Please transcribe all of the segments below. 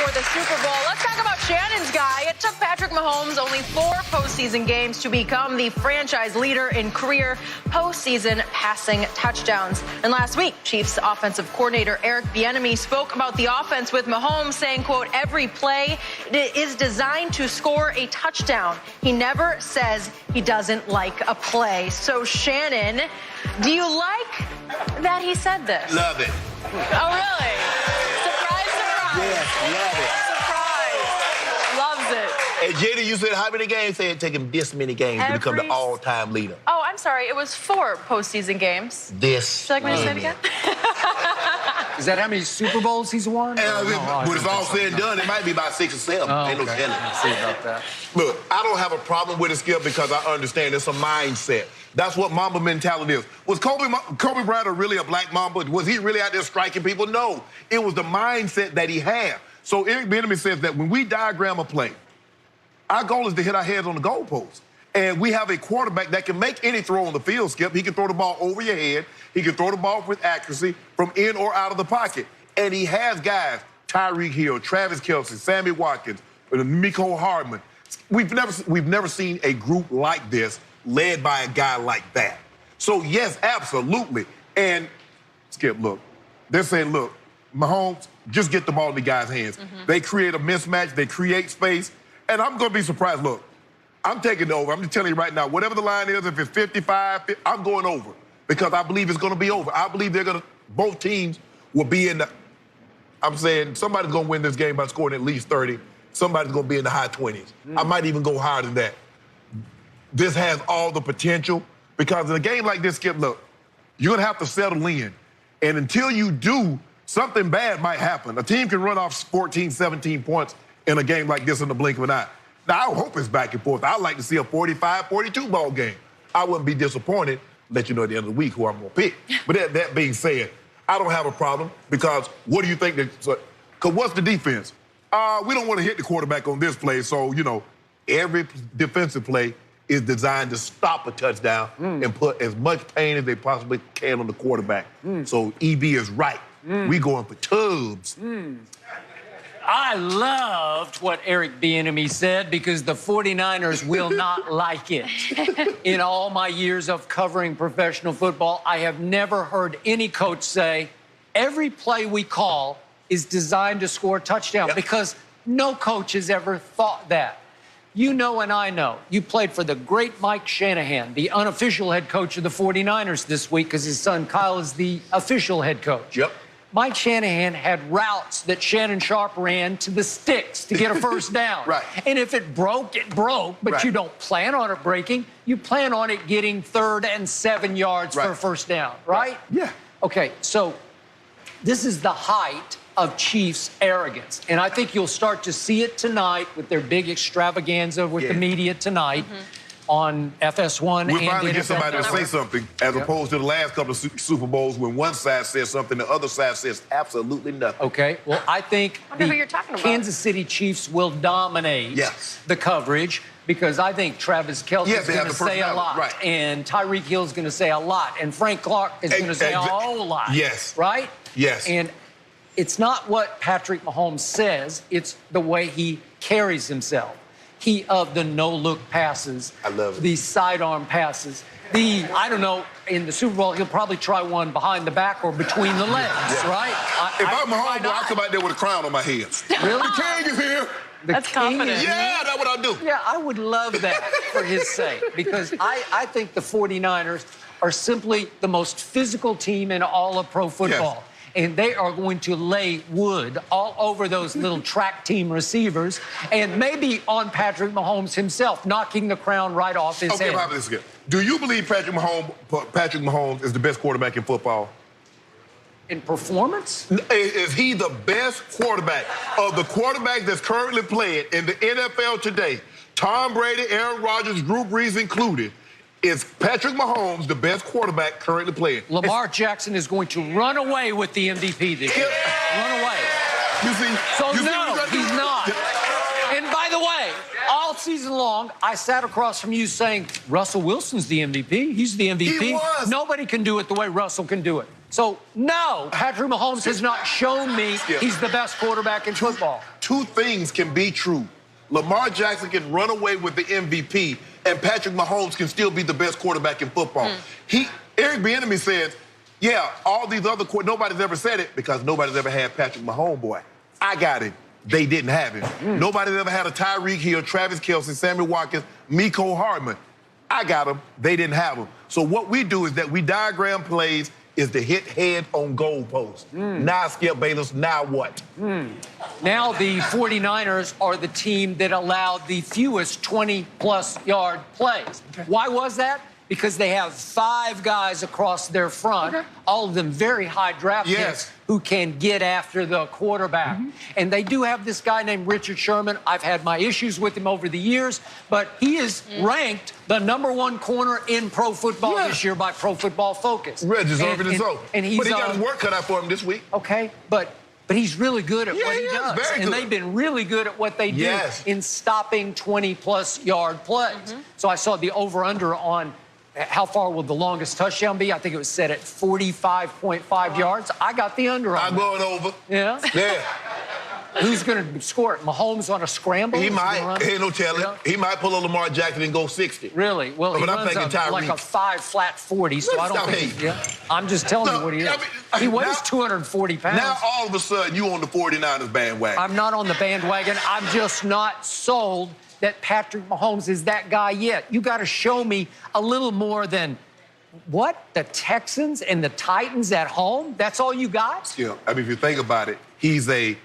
before the Super Bowl. Let's talk about Shannon's guy. It took Patrick Mahomes only 4 postseason games to become the franchise leader in career postseason passing touchdowns. And last week, Chiefs offensive coordinator Eric Bieniemy spoke about the offense with Mahomes, saying, quote, every play is designed to score a touchdown. He never says he doesn't like a play. So, Shannon, do you like that he said this? Love it. Oh, really? Surprise, surprise. Yes, love it. Surprise. Loves it. And Jenny, you said how many games? Say it take him this many games to become the all-time leader. Oh, I'm sorry. It was 4 postseason games. This. Would you like me to say it again? Is that how many Super Bowls he's won? When it's all said and done, it might be about 6 or 7. Oh, Ain't no okay. telling. Let's see about that. Look, I don't have a problem with it, Skip, because I understand it's a mindset. That's what Mamba mentality is. Was Kobe Bryant really a black Mamba? Was he really out there striking people? No. It was the mindset that he had. So Eric Bieniemy says that when we diagram a play, our goal is to hit our heads on the goalpost. And we have a quarterback that can make any throw on the field, Skip. He can throw the ball over your head. He can throw the ball with accuracy from in or out of the pocket. And he has guys, Tyreek Hill, Travis Kelce, Sammy Watkins, Mecole Hardman. We've never seen a group like this led by a guy like that. So, yes, absolutely. And, Skip, look, they're saying, look, Mahomes, just get the ball in the guy's hands. They create a mismatch. They create space. And I'm going to be surprised. Look, I'm taking it over. I'm just telling you right now, whatever the line is, if it's 55, I'm going over because I believe it's going to be over. I believe both teams will be in the, I'm saying somebody's going to win this game by scoring at least 30. Somebody's going to be in the high 20s. I might even go higher than that. This has all the potential because in a game like this, Skip, look, you're going to have to settle in. And until you do, something bad might happen. A team can run off 14, 17 points in a game like this in the blink of an eye. Now, I hope it's back and forth. I'd like to see a 45-42 ball game. I wouldn't be disappointed, let you know at the end of the week who I'm going to pick. But that being said, I don't have a problem because what do you think? Because what's the defense? We don't want to hit the quarterback on this play. So, you know, every defensive play is designed to stop a touchdown and put as much pain as they possibly can on the quarterback. So EB is right. We going for tubs. I loved what Eric Bieniemy said because the 49ers will not like it. In all my years of covering professional football, I have never heard any coach say, every play we call is designed to score a touchdown because no coach has ever thought that. You know and I know. You played for the great Mike Shanahan, the unofficial head coach of the 49ers this week because his son Kyle is the official head coach. Yep. Mike Shanahan had routes that Shannon Sharp ran to the sticks to get a first down. Right. And if it broke, it broke, but you don't plan on it breaking. You plan on it getting 3rd and 7 yards for a first down, right? Yeah. Okay, so this is the height of Chiefs' arrogance. And I think you'll start to see it tonight with their big extravaganza with the media tonight. On FS1 We'll and finally get somebody to NFL. say something, as opposed to the last couple of Super Bowls when one side says something, the other side says absolutely nothing. Okay, well, I think who you're talking about. Kansas City Chiefs will dominate the coverage because I think Travis Kelce is going to say a lot, and Tyreek Hill is going to say a lot, and Frank Clark is going to say a whole lot. Yes. Right? Yes. And it's not what Patrick Mahomes says, it's the way he carries himself. He of the no-look passes. I love it. The sidearm passes. I don't know, in the Super Bowl, he'll probably try one behind the back or between the legs, right? If I'm Mahomes, I'll come out there with a crown on my head. Really? The king is here. That's confident. Yeah, that's what I'll do. Yeah, I would love that for his sake because I think the 49ers are simply the most physical team in all of pro football. Yes. And they are going to lay wood all over those little track team receivers and maybe on Patrick Mahomes himself, knocking the crown right off his head. Okay, how about this again? Do you believe Patrick Mahomes is the best quarterback in football? In performance? Is he the best quarterback of the quarterbacks that's currently playing in the NFL today? Tom Brady, Aaron Rodgers, Drew Brees included. Is Patrick Mahomes the best quarterback currently playing? Lamar Jackson is going to run away with the MVP this year. Run away. You see? So no, he's not. And by the way, all season long, I sat across from you saying, Russell Wilson's the MVP. He's the MVP. He was. Nobody can do it the way Russell can do it. So, no, Patrick Mahomes has not shown me he's the best quarterback in football. two things can be true. Lamar Jackson can run away with the MVP, and Patrick Mahomes can still be the best quarterback in football. Eric Bieniemy says, yeah, all these other nobody's ever said it because nobody's ever had Patrick Mahomes, boy. I got him. They didn't have him. Nobody's ever had a Tyreek Hill, Travis Kelce, Sammy Watkins, Mecole Hardman. I got him. They didn't have him. So what we do is that we diagram plays is to hit head on goal post. Now, Skip Bayless, now what? Now the 49ers are the team that allowed the fewest 20-plus yard plays. Why was that? Because they have 5 guys across their front, all of them very high draft picks, who can get after the quarterback. And they do have this guy named Richard Sherman. I've had my issues with him over the years, but he is ranked the #1 corner in pro football this year by Pro Football Focus. Deservedly so. And he's, but he got his work cut out for him this week. Okay, but he's really good at what he does. Very and good. they've been really good at what they do in stopping 20-plus yard plays. So I saw the over-under on how far will the longest touchdown be? I think it was set at 45.5 yards. I got the under on I'm going over. Yeah? Yeah. Who's going to score it? Mahomes on a scramble? He might. Ain't no telling. He might pull a Lamar Jackson and go 60. Really? Well, he runs like a 5 flat 40, so I don't think I'm just telling you what he is. He weighs 240 pounds. Now, all of a sudden, you on the 49ers bandwagon. I'm not on the bandwagon. I'm just not sold that Patrick Mahomes is that guy yet. You got to show me a little more than, what, the Texans and the Titans at home? That's all you got? Yeah, I mean, if you think about it, he's a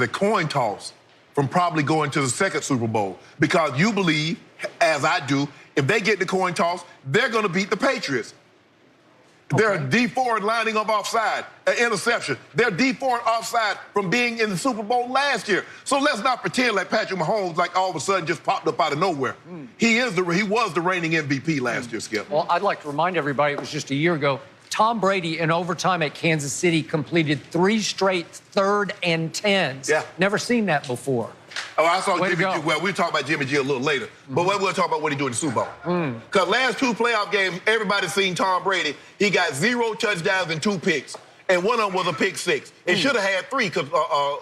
coin toss from probably going to the second Super Bowl because you believe, as I do, if they get the coin toss, they're going to beat the Patriots. They're a D4 lining up offside, an interception. They're D4 offside from being in the Super Bowl last year. So let's not pretend like Patrick Mahomes, like all of a sudden just popped up out of nowhere. He was the reigning MVP last year, Skip. Well, I'd like to remind everybody it was just a year ago. Tom Brady, in overtime at Kansas City, completed 3 straight 3rd and 10s. Yeah. Never seen that before. Oh, I saw Way Jimmy G. Well, we'll talk about Jimmy G a little later. But we'll talk about what he do in the Super Bowl. Because last 2 playoff games, everybody's seen Tom Brady. He got 0 touchdowns and 2 picks. And one of them was a pick 6. It should have had 3 because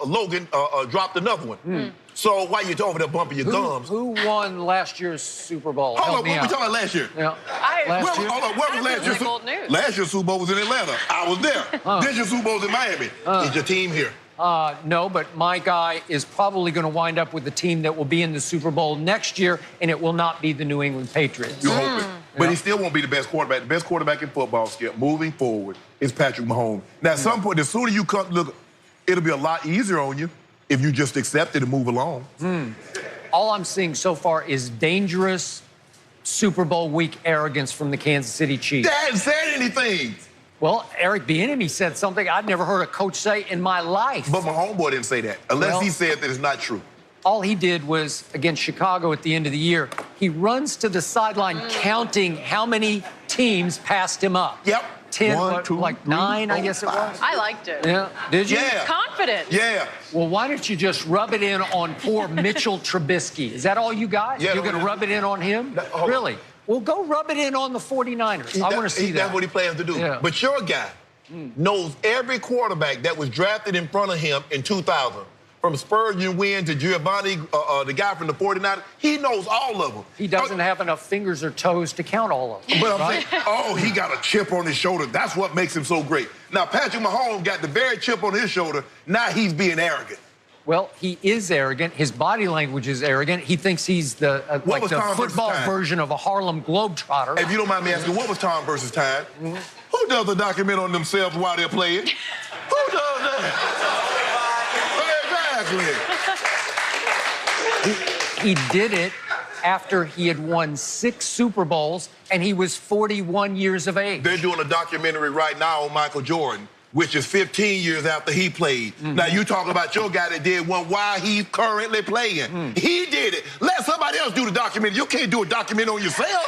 Logan dropped another one. So why you over there bumping your gums? Who won last year's Super Bowl? Hold on, what we talking about last year? Yeah. Where was last year's Super Bowl? Last year's Super Bowl was in Atlanta. I was there. This year's Super Bowl was in Miami. Is your team here? No, but my guy is probably going to wind up with the team that will be in the Super Bowl next year, and it will not be the New England Patriots. You hope it. But he still won't be the best quarterback. The best quarterback in football, Skip, moving forward, is Patrick Mahomes. Now, at some point, the sooner you come, look, it'll be a lot easier on you if you just accept it and move along. All I'm seeing so far is dangerous Super Bowl week arrogance from the Kansas City Chiefs. They hadn't said anything. Well, Eric Bieniemy said something I'd never heard a coach say in my life. But my homeboy didn't say that, unless he said that it's not true. All he did was, against Chicago at the end of the year, he runs to the sideline counting how many teams passed him up. Yep. 10, 1, 2, like 3, 9, 4, I guess it 5. was. I liked it. Yeah. Did you? Yeah. Confident. Yeah. Well, why don't you just rub it in on poor Mitchell Trubisky? Is that all you got? Yeah, You're going to rub it in on him? Really? Well, go rub it in on the 49ers. I want to see that. That's what he plans to do. Yeah. But your guy knows every quarterback that was drafted in front of him in 2000. From Spurgeon Wynn to Giovanni, the guy from the 49ers, he knows all of them. He doesn't have enough fingers or toes to count all of them. But I'm saying, he got a chip on his shoulder. That's what makes him so great. Now, Patrick Mahomes got the very chip on his shoulder. Now he's being arrogant. Well, he is arrogant. His body language is arrogant. He thinks he's the football version of a Harlem Globetrotter. If you don't mind me asking, what was Tom versus Time? Who does a document on themselves while they're playing? Who does that? He did it after he had won 6 Super Bowls and he was 41 years of age. They're doing a documentary right now on Michael Jordan, which is 15 years after he played. Now, you talking about your guy that did one while he's currently playing. He did it. Let somebody else do the documentary. You can't do a documentary on yourself.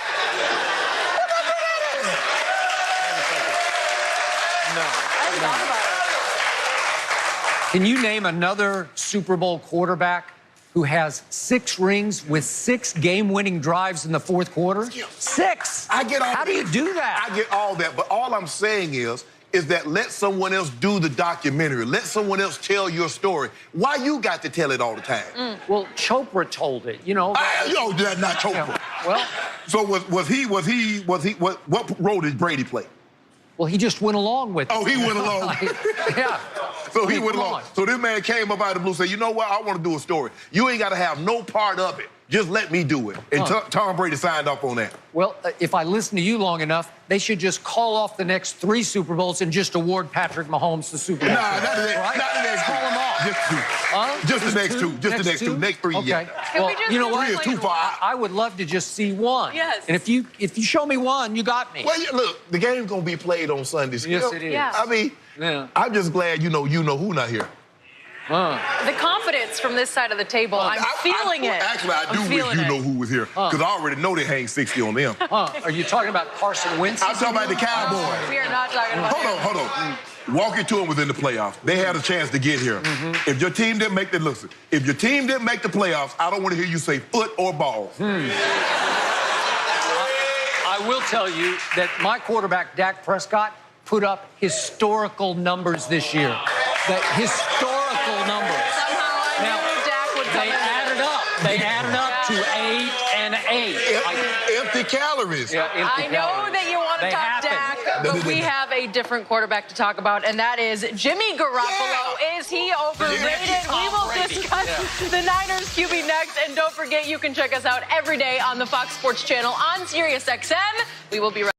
Can you name another Super Bowl quarterback who has 6 rings with 6 game-winning drives in the fourth quarter? 6! I get all How do you do that? I get all that, but all I'm saying is, is that let someone else do the documentary. Let someone else tell your story. Why you got to tell it all the time? Well, Chopra told it, you know. Yo, that's not Chopra. Yeah. Well, so what role did Brady play? well, he just went along with it. Oh, he went along. Yeah. So he went along. So this man came up out of the blue and said, you know what, I want to do a story. You ain't got to have no part of it. Just let me do it. And Tom Brady signed up on that. Well, if I listen to you long enough, they should just call off the next 3 Super Bowls and just award Patrick Mahomes the Super Bowl. Nah, not the next Call them off. Just the next two. Just the next two. Next 3, okay. yeah. Well, you know what? 3 is too far. I would love to just see one. Yes. And if you show me one, you got me. Well, look, the game's going to be played on Sunday. Yes, it is. Yeah. I mean, I'm just glad you know who not here. The confidence from this side of the table, I'm feeling it. Actually, I do wish you know who was here, because I already know they hang 60 on them. Are you talking about Carson Wentz? I'm talking about the Cowboys. We are not talking about Hold on. Walking to them was in the playoffs. They had a chance to get here. If your team didn't make the playoffs, I don't want to hear you say foot or ball. I will tell you that my quarterback, Dak Prescott, put up historical numbers this year. The historical numbers. Somehow I knew Dak would come They added up to 8 and 8. Empty calories. Yeah, empty I know calories. that you want to They talk happen. Dak, but we have a different quarterback to talk about, and that is Jimmy Garoppolo. Yeah. Is he overrated? We will discuss the Niners QB next, and don't forget you can check us out every day on the Fox Sports Channel on SiriusXM. We will be right back.